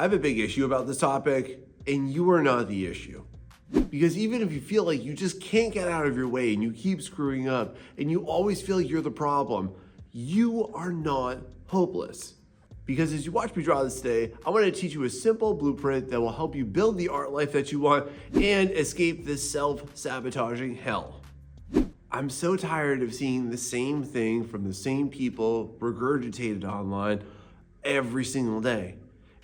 I have a big issue about this topic, and you are not the issue. Because even if you feel like you just can't get out of your way and you keep screwing up and you always feel like you're the problem, you are not hopeless. Because as you watch me draw this today, I want to teach you a simple blueprint that will help you build the art life that you want and escape this self-sabotaging hell. I'm so tired of seeing the same thing from the same people regurgitated online every single day.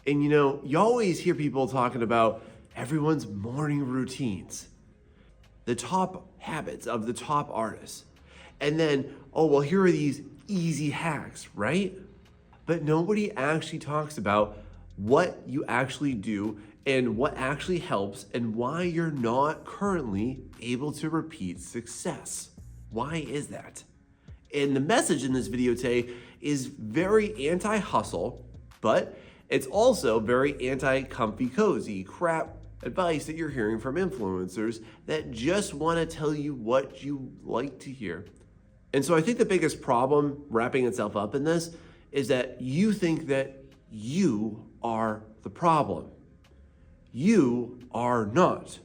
And you always hear people talking about everyone's morning routines, the top habits of the top artists. And then, here are these easy hacks, right? But nobody actually talks about what you actually do and what actually helps and why you're not currently able to repeat success. Why is that? And the message in this video today is very anti-hustle, but it's also very anti-comfy cozy crap advice that you're hearing from influencers that just want to tell you what you like to hear. And so I think the biggest problem wrapping itself up in this is that you think that you are the problem. You are not.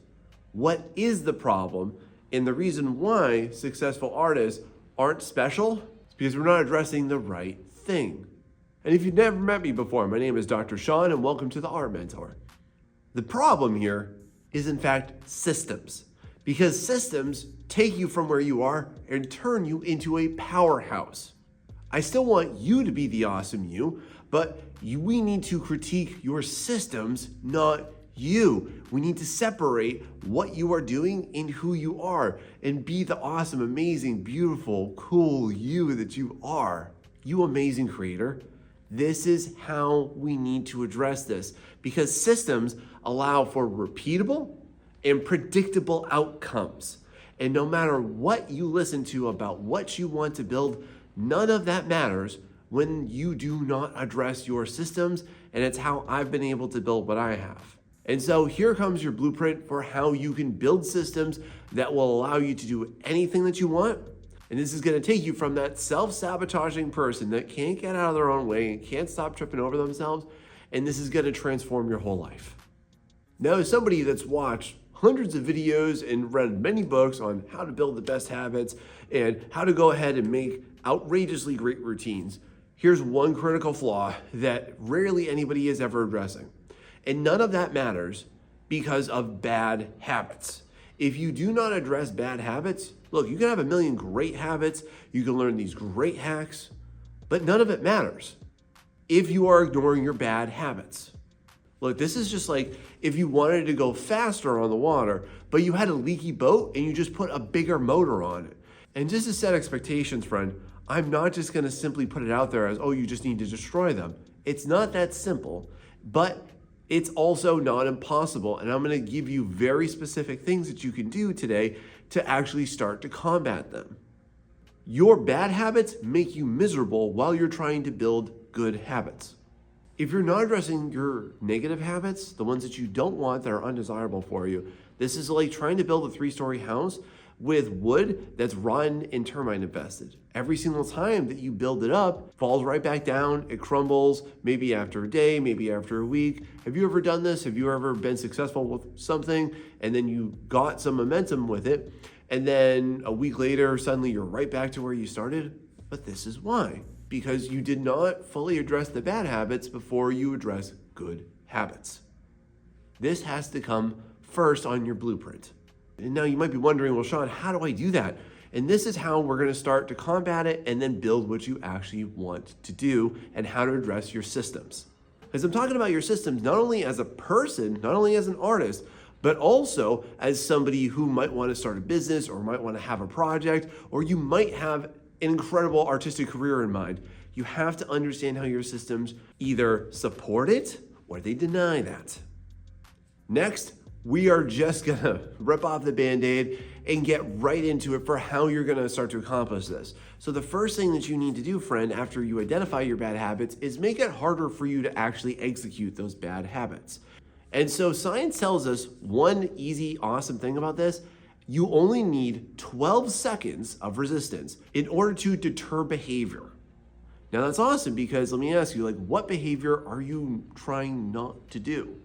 What is the problem? And the reason why successful artists aren't special is because we're not addressing the right thing. And if you've never met me before, my name is Dr. Sean and welcome to the Art Mentor. The problem here is in fact systems, because systems take you from where you are and turn you into a powerhouse. I still want you to be the awesome you, but we need to critique your systems, not you. We need to separate what you are doing and who you are and be the awesome, amazing, beautiful, cool you that you are. You amazing creator. This is how we need to address this, because systems allow for repeatable and predictable outcomes. And no matter what you listen to about what you want to build, none of that matters when you do not address your systems, and it's how I've been able to build what I have. And so here comes your blueprint for how you can build systems that will allow you to do anything that you want. And this is going to take you from that self-sabotaging person that can't get out of their own way and can't stop tripping over themselves. And this is going to transform your whole life. Now, as somebody that's watched hundreds of videos and read many books on how to build the best habits and how to go ahead and make outrageously great routines, here's one critical flaw that rarely anybody is ever addressing. And none of that matters because of bad habits. If you do not address bad habits, look, you can have a million great habits, you can learn these great hacks, but none of it matters if you are ignoring your bad habits. Look, this is just like if you wanted to go faster on the water, but you had a leaky boat and you just put a bigger motor on it. And just to set expectations, friend, I'm not just gonna simply put it out there as, you just need to destroy them. It's not that simple, but it's also not impossible. And I'm gonna give you very specific things that you can do today to actually start to combat them. Your bad habits make you miserable while you're trying to build good habits. If you're not addressing your negative habits, the ones that you don't want that are undesirable for you, this is like trying to build a 3-story house with wood that's rotten and termite infested. Every single time that you build it up, falls right back down, it crumbles, maybe after a day, maybe after a week. Have you ever done this? Have you ever been successful with something and then you got some momentum with it, and then a week later, suddenly you're right back to where you started? But this is why. Because you did not fully address the bad habits before you address good habits. This has to come first on your blueprint. And now you might be wondering, well, Sean, how do I do that? And this is how we're gonna start to combat it and then build what you actually want to do and how to address your systems. As I'm talking about your systems, not only as a person, not only as an artist, but also as somebody who might wanna start a business or might wanna have a project, or you might have an incredible artistic career in mind. You have to understand how your systems either support it or they deny that. Next, we are just gonna rip off the Band-Aid and get right into it for how you're gonna start to accomplish this. So the first thing that you need to do, friend, after you identify your bad habits is make it harder for you to actually execute those bad habits. And so science tells us one easy, awesome thing about this: you only need 12 seconds of resistance in order to deter behavior. Now that's awesome, because let me ask you, like, what behavior are you trying not to do?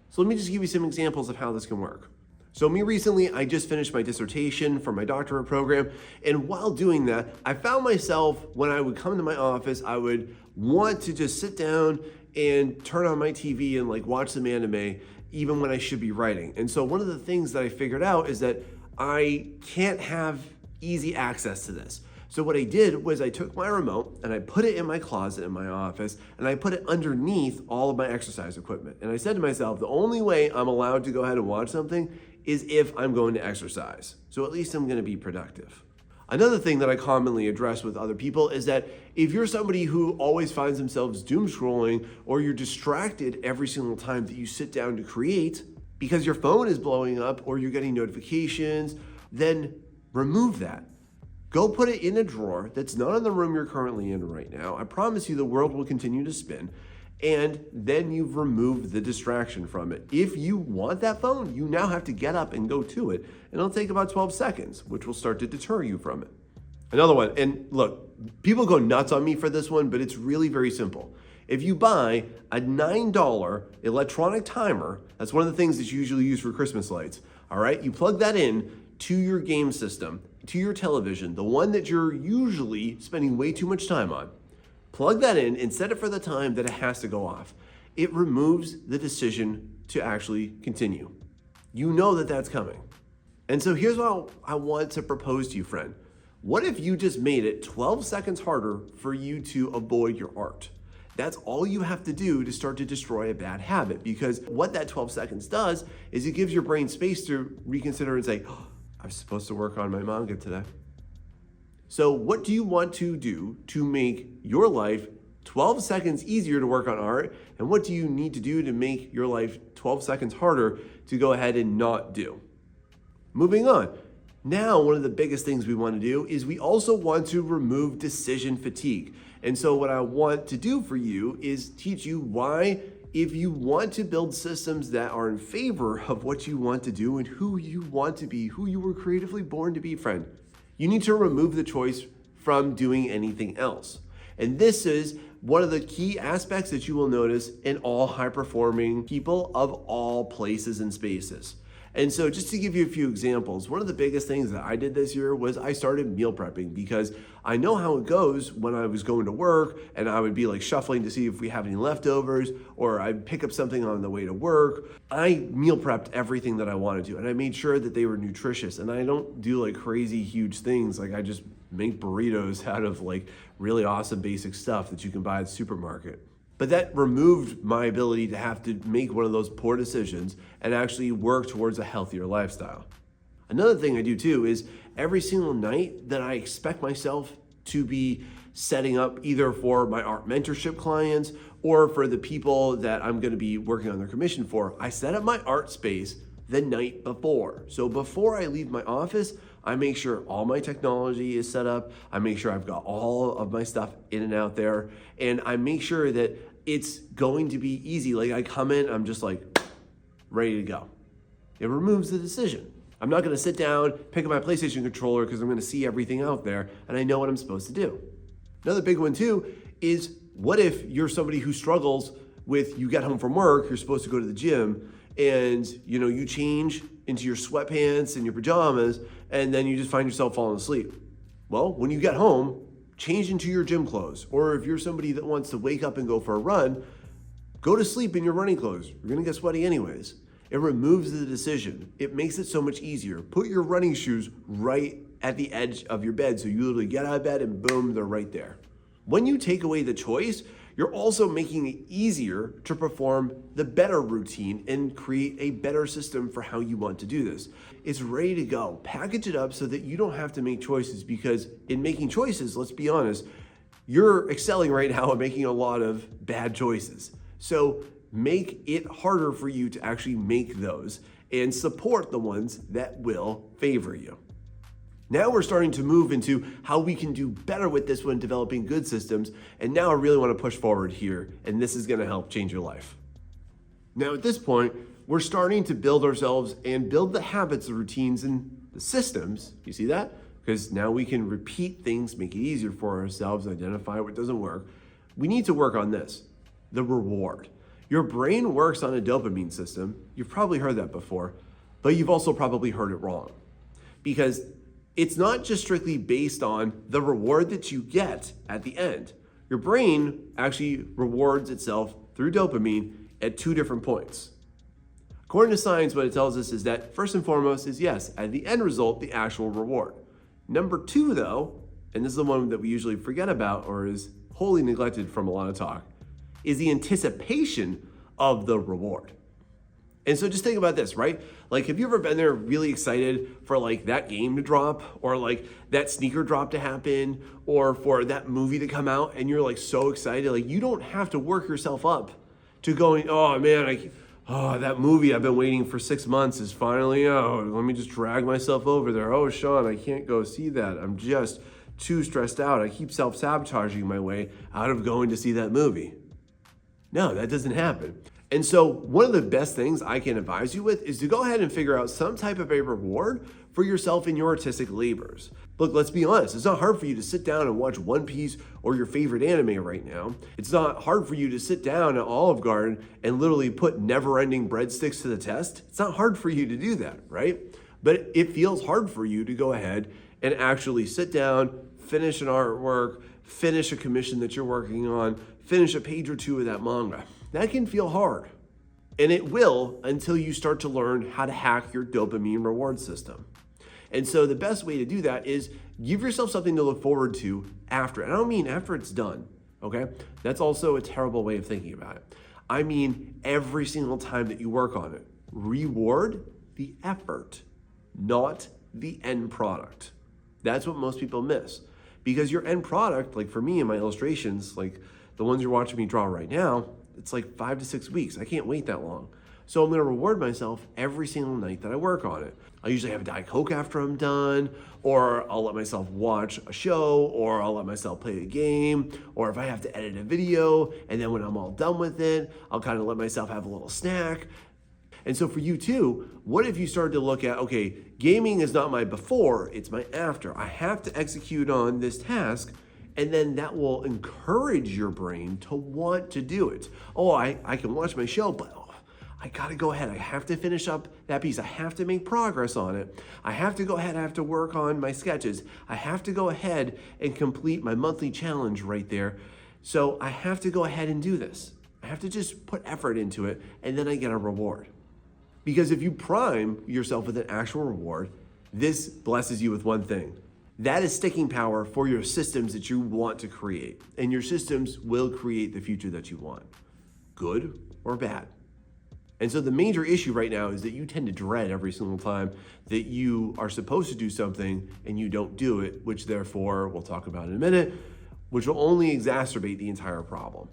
So let me just give you some examples of how this can work. So me recently, I just finished my dissertation for my doctorate program. And while doing that, I found myself, when I would come to my office, I would want to just sit down and turn on my TV and like watch some anime, even when I should be writing. And so one of the things that I figured out is that I can't have easy access to this. So what I did was I took my remote and I put it in my closet in my office, and I put it underneath all of my exercise equipment. And I said to myself, the only way I'm allowed to go ahead and watch something is if I'm going to exercise. So at least I'm going to be productive. Another thing that I commonly address with other people is that if you're somebody who always finds themselves doom scrolling, or you're distracted every single time that you sit down to create because your phone is blowing up or you're getting notifications, then remove that. Go put it in a drawer that's not in the room you're currently in right now. I promise you the world will continue to spin, and then you've removed the distraction from it. If you want that phone, you now have to get up and go to it, and it'll take about 12 seconds, which will start to deter you from it. Another one, and look, people go nuts on me for this one, but it's really very simple. If you buy a $9 electronic timer, that's one of the things that you usually use for Christmas lights, all right? You plug that in to your game system, to your television, the one that you're usually spending way too much time on. Plug that in and set it for the time that it has to go off. It removes the decision to actually continue. You know that that's coming. And so here's what I want to propose to you, friend. What if you just made it 12 seconds harder for you to avoid your art? That's all you have to do to start to destroy a bad habit, because what that 12 seconds does is it gives your brain space to reconsider and say, oh, I was supposed to work on my manga today. So what do you want to do to make your life 12 seconds easier to work on art? And what do you need to do to make your life 12 seconds harder to go ahead and not do? Moving on. Now, one of the biggest things we want to do is we also want to remove decision fatigue. And so what I want to do for you is teach you why, if you want to build systems that are in favor of what you want to do and who you want to be, who you were creatively born to be, friend, you need to remove the choice from doing anything else. And this is one of the key aspects that you will notice in all high-performing people of all places and spaces. And so just to give you a few examples, one of the biggest things that I did this year was I started meal prepping, because I know how it goes when I was going to work and I would be like shuffling to see if we have any leftovers, or I'd pick up something on the way to work. I meal prepped everything that I wanted to, and I made sure that they were nutritious. And I don't do like crazy huge things. Like I just make burritos out of like really awesome basic stuff that you can buy at the supermarket. But that removed my ability to have to make one of those poor decisions and actually work towards a healthier lifestyle. Another thing I do too is every single night that I expect myself to be setting up either for my Art Mentorship clients or for the people that I'm going to be working on their commission for, I set up my art space the night before. So before I leave my office, I make sure all my technology is set up. I make sure I've got all of my stuff in and out there. And I make sure that it's going to be easy. Like I come in, I'm just like ready to go. It removes the decision. I'm not going to sit down, pick up my PlayStation controller because I'm going to see everything out there and I know what I'm supposed to do. Another big one too is, what if you're somebody who struggles with, you get home from work, you're supposed to go to the gym, and you change into your sweatpants and your pajamas, and then you just find yourself falling asleep. Well, when you get home, change into your gym clothes. Or if you're somebody that wants to wake up and go for a run, go to sleep in your running clothes. You're gonna get sweaty anyways. It removes the decision. It makes it so much easier. Put your running shoes right at the edge of your bed, so you literally get out of bed and boom, they're right there. When you take away the choice, you're also making it easier to perform the better routine and create a better system for how you want to do this. It's ready to go. Package it up so that you don't have to make choices, because in making choices, let's be honest, you're excelling right now at making a lot of bad choices. So make it harder for you to actually make those and support the ones that will favor you. Now we're starting to move into how we can do better with this when developing good systems. And now I really want to push forward here, and this is going to help change your life. Now at this point, we're starting to build ourselves and build the habits, the routines, and the systems. You see that? Because now we can repeat things, make it easier for ourselves, identify what doesn't work. We need to work on this, the reward. Your brain works on a dopamine system. You've probably heard that before, but you've also probably heard it wrong, because it's not just strictly based on the reward that you get at the end. Your brain actually rewards itself through dopamine at two different points. According to science, what it tells us is that first and foremost is, yes, at the end result, the actual reward. Number two, though, and this is the one that we usually forget about or is wholly neglected from a lot of talk, is the anticipation of the reward. And so just think about this, right? Like, have you ever been there really excited for like that game to drop, or like that sneaker drop to happen, or for that movie to come out, and you're like so excited, like you don't have to work yourself up to going, oh man, that movie I've been waiting for 6 months is finally out. Let me just drag myself over there. Oh, Sean, I can't go see that. I'm just too stressed out. I keep self-sabotaging my way out of going to see that movie. No, that doesn't happen. And so one of the best things I can advise you with is to go ahead and figure out some type of a reward for yourself in your artistic labors. Look, let's be honest, it's not hard for you to sit down and watch One Piece or your favorite anime right now. It's not hard for you to sit down at Olive Garden and literally put never-ending breadsticks to the test. It's not hard for you to do that, right? But it feels hard for you to go ahead and actually sit down, finish an artwork, finish a commission that you're working on, finish a page or two of that manga. That can feel hard. And it will until you start to learn how to hack your dopamine reward system. And so the best way to do that is give yourself something to look forward to after. And I don't mean after it's done, okay? That's also a terrible way of thinking about it. I mean every single time that you work on it. Reward the effort, not the end product. That's what most people miss. Because your end product, like for me in my illustrations, like the ones you're watching me draw right now, it's like 5 to 6 weeks. I can't wait that long. So I'm gonna reward myself every single night that I work on it. I usually have a Diet Coke after I'm done, or I'll let myself watch a show, or I'll let myself play a game, or if I have to edit a video, and then when I'm all done with it, I'll kind of let myself have a little snack. And so for you too, what if you started to look at, okay, gaming is not my before, it's my after. I have to execute on this task, and then that will encourage your brain to want to do it. Oh, I can watch my show, but I gotta go ahead. I have to finish up that piece. I have to make progress on it. I have to go ahead. I have to work on my sketches. I have to go ahead and complete my monthly challenge right there. So I have to go ahead and do this. I have to just put effort into it, and then I get a reward. Because if you prime yourself with an actual reward, this blesses you with one thing. That is sticking power for your systems that you want to create. And your systems will create the future that you want, good or bad. And so the major issue right now is that you tend to dread every single time that you are supposed to do something and you don't do it, which therefore we'll talk about in a minute, which will only exacerbate the entire problem.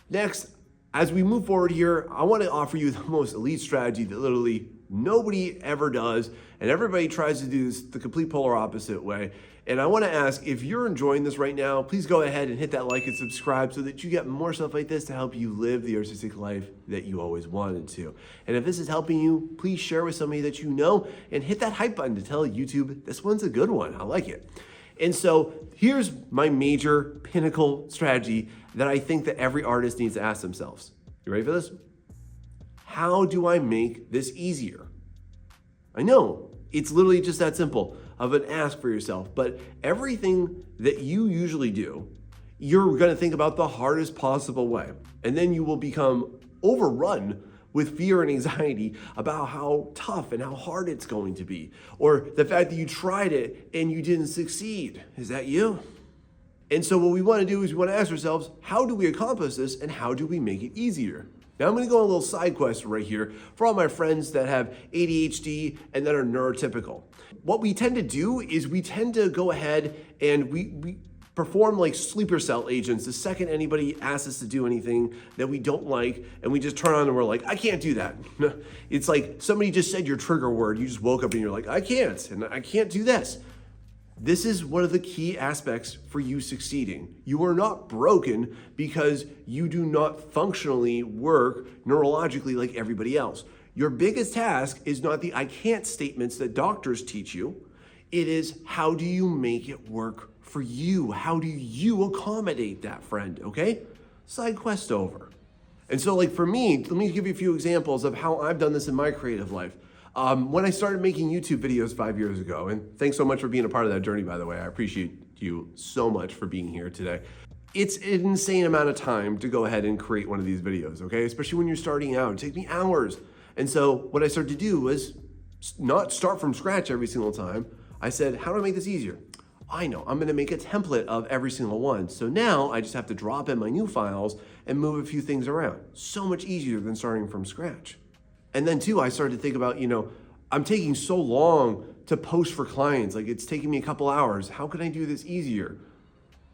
Next, as we move forward here, I want to offer you the most elite strategy that literally nobody ever does, and everybody tries to do this the complete polar opposite way. And I want to ask, if you're enjoying this right now, please go ahead and hit that like and subscribe so that you get more stuff like this to help you live the artistic life that you always wanted to. And if this is helping you, please share with somebody that you know and hit that hype button to tell YouTube, this one's a good one, I like it. And so here's my major pinnacle strategy that I think that every artist needs to ask themselves. You ready for this? How do I make this easier? I know, it's literally just that simple of an ask for yourself, but everything that you usually do, you're gonna think about the hardest possible way. And then you will become overrun with fear and anxiety about how tough and how hard it's going to be. Or the fact that you tried it and you didn't succeed. Is that you? And so what we wanna do is we wanna ask ourselves, how do we accomplish this and how do we make it easier? Now I'm gonna go on a little side quest right here for all my friends that have ADHD and that are neurotypical. What we tend to do is we tend to go ahead and we perform like sleeper cell agents the second anybody asks us to do anything that we don't like, and we just turn on and we're like, I can't do that. It's like somebody just said your trigger word, you just woke up and you're like, I can't, and I can't do this. This is one of the key aspects for you succeeding. You are not broken because you do not functionally work neurologically like everybody else. Your biggest task is not the I can't statements that doctors teach you. It is how do you make it work for you? How do you accommodate that, friend? Okay? Side quest over. And so like for me, let me give you a few examples of how I've done this in my creative life. When I started making YouTube videos 5 years ago, and thanks so much for being a part of that journey, by the way. I appreciate you so much for being here today. It's an insane amount of time to go ahead and create one of these videos, okay? Especially when you're starting out. It takes me hours. And so what I started to do was not start from scratch every single time. I said, how do I make this easier? I know, I'm gonna make a template of every single one. So now I just have to drop in my new files and move a few things around. So much easier than starting from scratch. And then too, I started to think about, I'm taking so long to post for clients. Like it's taking me a couple hours. How can I do this easier?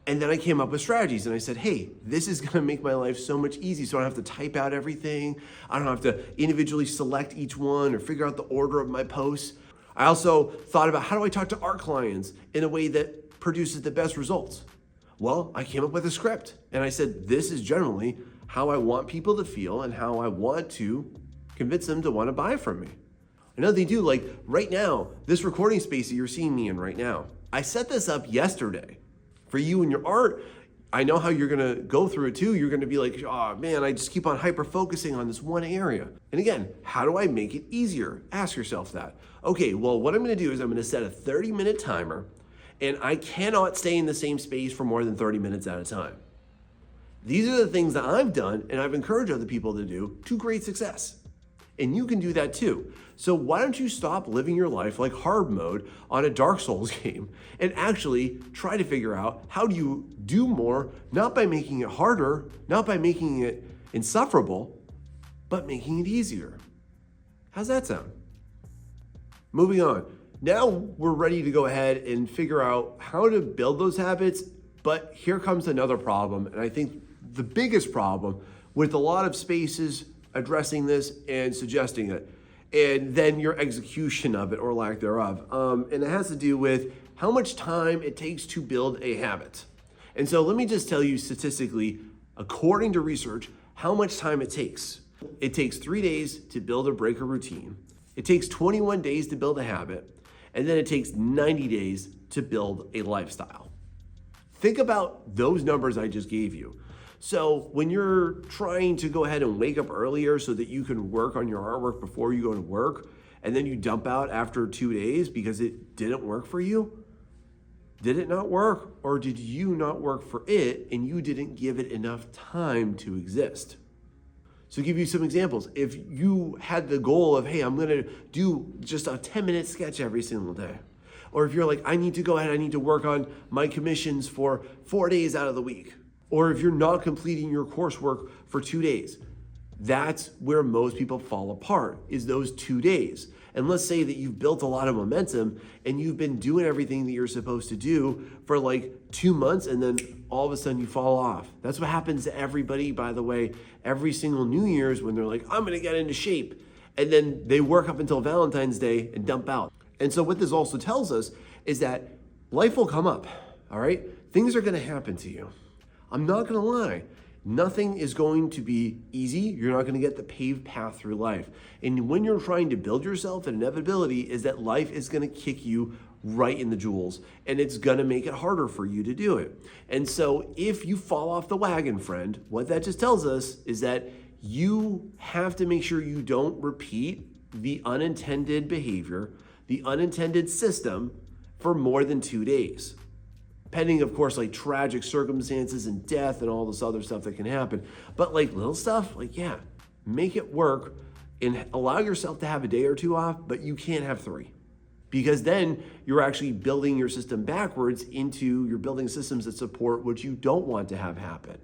And then I came up with strategies and I said, hey, this is gonna make my life so much easier. So I don't have to type out everything. I don't have to individually select each one or figure out the order of my posts. I also thought about how do I talk to art clients in a way that produces the best results? Well, I came up with a script and I said, this is generally how I want people to feel and how I want to convince them to want to buy from me. Another thing too, like right now, this recording space that you're seeing me in right now, I set this up yesterday. For you and your art, I know how you're gonna go through it too. You're gonna be like, oh man, I just keep on hyper-focusing on this one area. And again, how do I make it easier? Ask yourself that. Okay, well, what I'm gonna do is I'm gonna set a 30-minute timer, and I cannot stay in the same space for more than 30 minutes at a time. These are the things that I've done and I've encouraged other people to do to great success. And you can do that too. So why don't you stop living your life like hard mode on a Dark Souls game and actually try to figure out how do you do more, not by making it harder, not by making it insufferable, but making it easier. How's that sound? Moving on. Now we're ready to go ahead and figure out how to build those habits, but here comes another problem. And I think the biggest problem with a lot of spaces addressing this and suggesting it, and then your execution of it or lack thereof. And it has to do with how much time it takes to build a habit. And so let me just tell you statistically, according to research, how much time it takes. It takes 3 days to build or break a routine. It takes 21 days to build a habit. And then it takes 90 days to build a lifestyle. Think about those numbers I just gave you. So when you're trying to go ahead and wake up earlier so that you can work on your artwork before you go to work, and then you dump out after 2 days because it didn't work for you, did it not work? Or did you not work for it and you didn't give it enough time to exist? So to give you some examples, if you had the goal of, hey, I'm gonna do just a 10-minute sketch every single day, or if you're like, I need to work on my commissions for 4 days out of the week, or if you're not completing your coursework for 2 days, that's where most people fall apart, is those 2 days. And let's say that you've built a lot of momentum and you've been doing everything that you're supposed to do for like 2 months, and then all of a sudden you fall off. That's what happens to everybody, by the way, every single New Year's when they're like, I'm gonna get into shape. And then they work up until Valentine's Day and dump out. And so what this also tells us is that life will come up, all right? Things are gonna happen to you. I'm not gonna lie, nothing is going to be easy. You're not gonna get the paved path through life. And when you're trying to build yourself, an inevitability is that life is gonna kick you right in the jewels, and it's gonna make it harder for you to do it. And so if you fall off the wagon, friend, what that just tells us is that you have to make sure you don't repeat the unintended behavior, the unintended system for more than 2 days. Pending, of course, like tragic circumstances and death and all this other stuff that can happen. But like little stuff, like, yeah, make it work and allow yourself to have a day or two off, but you can't have 3. Because then you're actually building your system backwards into you're building systems that support what you don't want to have happen.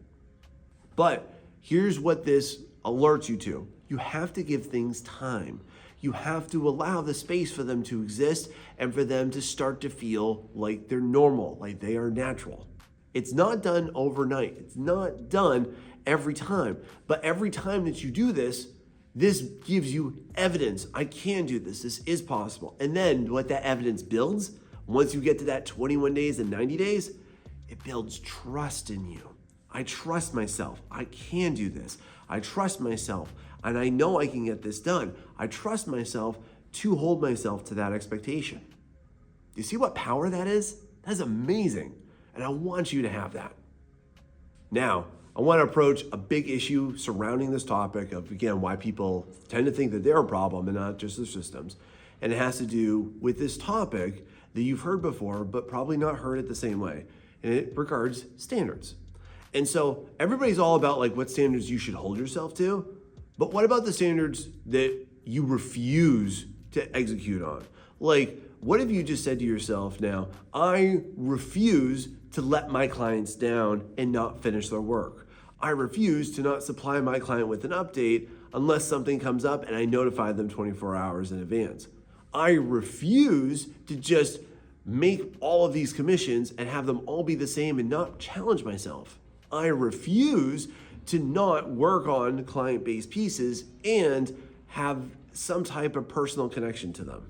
But here's what this alerts you to. You have to give things time. You have to allow the space for them to exist and for them to start to feel like they're normal, like they are natural. It's not done overnight. It's not done every time. But every time that you do this, this gives you evidence. I can do this. This is possible. And then what that evidence builds, once you get to that 21 days and 90 days, it builds trust in you. I trust myself. I can do this. I trust myself. And I know I can get this done. I trust myself to hold myself to that expectation. Do you see what power that is? That's amazing. And I want you to have that. Now, I want to approach a big issue surrounding this topic of, again, why people tend to think that they're a problem and not just their systems. And it has to do with this topic that you've heard before, but probably not heard it the same way. And it regards standards. And so everybody's all about like what standards you should hold yourself to, but what about the standards that you refuse to execute on? Like, what if you just said to yourself now, I refuse to let my clients down and not finish their work. I refuse to not supply my client with an update unless something comes up and I notify them 24 hours in advance. I refuse to just make all of these commissions and have them all be the same and not challenge myself. I refuse to not work on client-based pieces and have some type of personal connection to them.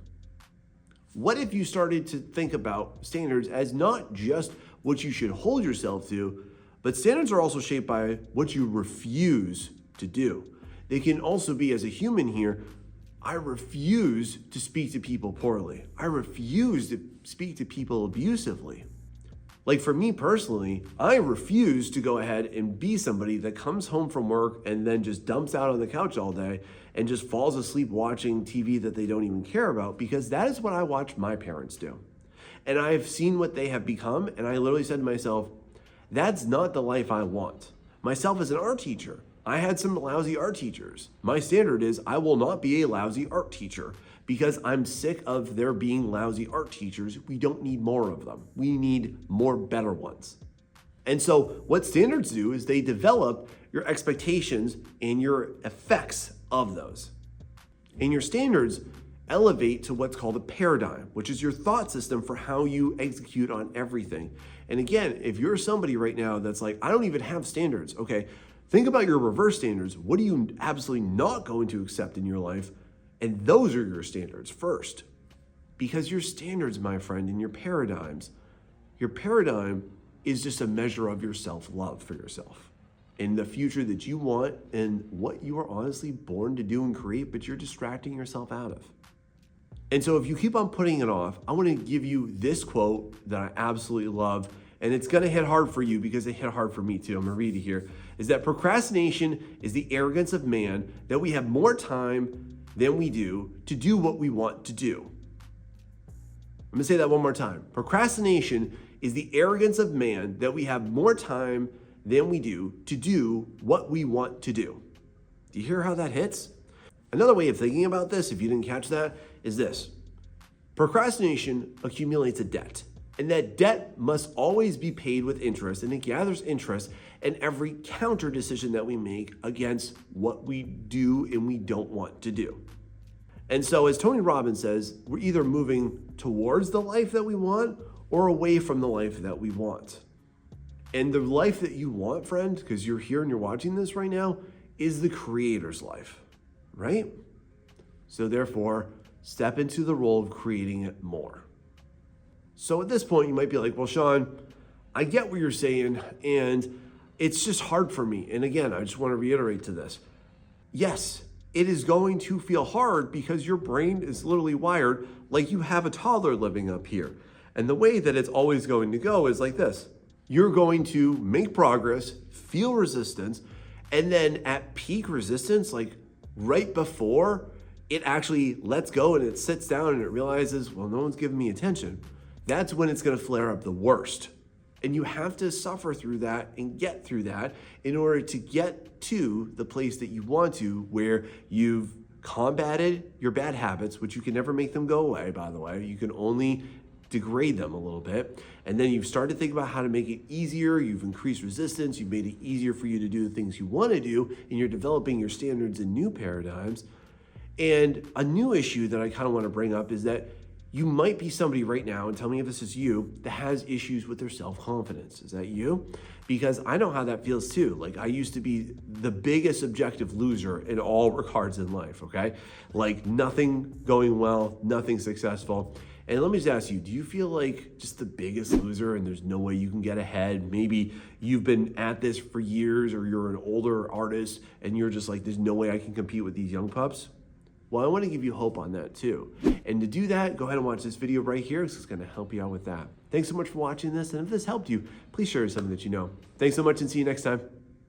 What if you started to think about standards as not just what you should hold yourself to, but standards are also shaped by what you refuse to do. They can also be, as a human here, I refuse to speak to people poorly. I refuse to speak to people abusively. Like for me personally, I refuse to go ahead and be somebody that comes home from work and then just dumps out on the couch all day and just falls asleep watching TV that they don't even care about, because that is what I watch my parents do. And I've seen what they have become, and I literally said to myself, that's not the life I want. Myself as an art teacher, I had some lousy art teachers. My standard is I will not be a lousy art teacher because I'm sick of there being lousy art teachers. We don't need more of them. We need more better ones. And so what standards do is they develop your expectations and your effects of those. And your standards elevate to what's called a paradigm, which is your thought system for how you execute on everything. And again, if you're somebody right now that's like, I don't even have standards, okay, think about your reverse standards. What are you absolutely not going to accept in your life? And those are your standards first. Because your standards, my friend, and your paradigm is just a measure of your self-love for yourself and the future that you want and what you are honestly born to do and create, but you're distracting yourself out of. And so if you keep on putting it off, I want to give you this quote that I absolutely love, and it's going to hit hard for you because it hit hard for me too. I'm going to read it here. Is that procrastination is the arrogance of man that we have more time than we do to do what we want to do. I'm going to say that one more time. Procrastination is the arrogance of man that we have more time than we do to do what we want to do. Do you hear how that hits? Another way of thinking about this, if you didn't catch that, is this. Procrastination accumulates a debt, and that debt must always be paid with interest, and it gathers interest in every counter decision that we make against what we do and we don't want to do. And so as Tony Robbins says, we're either moving towards the life that we want or away from the life that we want. And the life that you want, friend, because you're here and you're watching this right now, is the creator's life, right? So therefore, step into the role of creating it more. So at this point, you might be like, well, Sean, I get what you're saying, and it's just hard for me. And again, I just want to reiterate to this. Yes, it is going to feel hard because your brain is literally wired like you have a toddler living up here. And the way that it's always going to go is like this. You're going to make progress, feel resistance, and then at peak resistance, like right before it actually lets go and it sits down and it realizes, well, no one's giving me attention. That's when it's going to flare up the worst. And you have to suffer through that and get through that in order to get to the place that you want to, where you've combated your bad habits, which you can never make them go away, by the way. You can only degrade them a little bit. And then you've started to think about how to make it easier. You've increased resistance. You've made it easier for you to do the things you want to do. And you're developing your standards and new paradigms. And a new issue that I kind of want to bring up is that you might be somebody right now, and tell me if this is you, that has issues with their self-confidence. Is that you? Because I know how that feels too. Like I used to be the biggest objective loser in all regards in life, okay? Like nothing going well, nothing successful. And let me just ask you, do you feel like just the biggest loser and there's no way you can get ahead? Maybe you've been at this for years, or you're an older artist and you're just like, there's no way I can compete with these young pups. Well, I want to give you hope on that too. And to do that, go ahead and watch this video right here because it's going to help you out with that. Thanks so much for watching this. And if this helped you, please share it with someone that you know. Thanks so much and see you next time.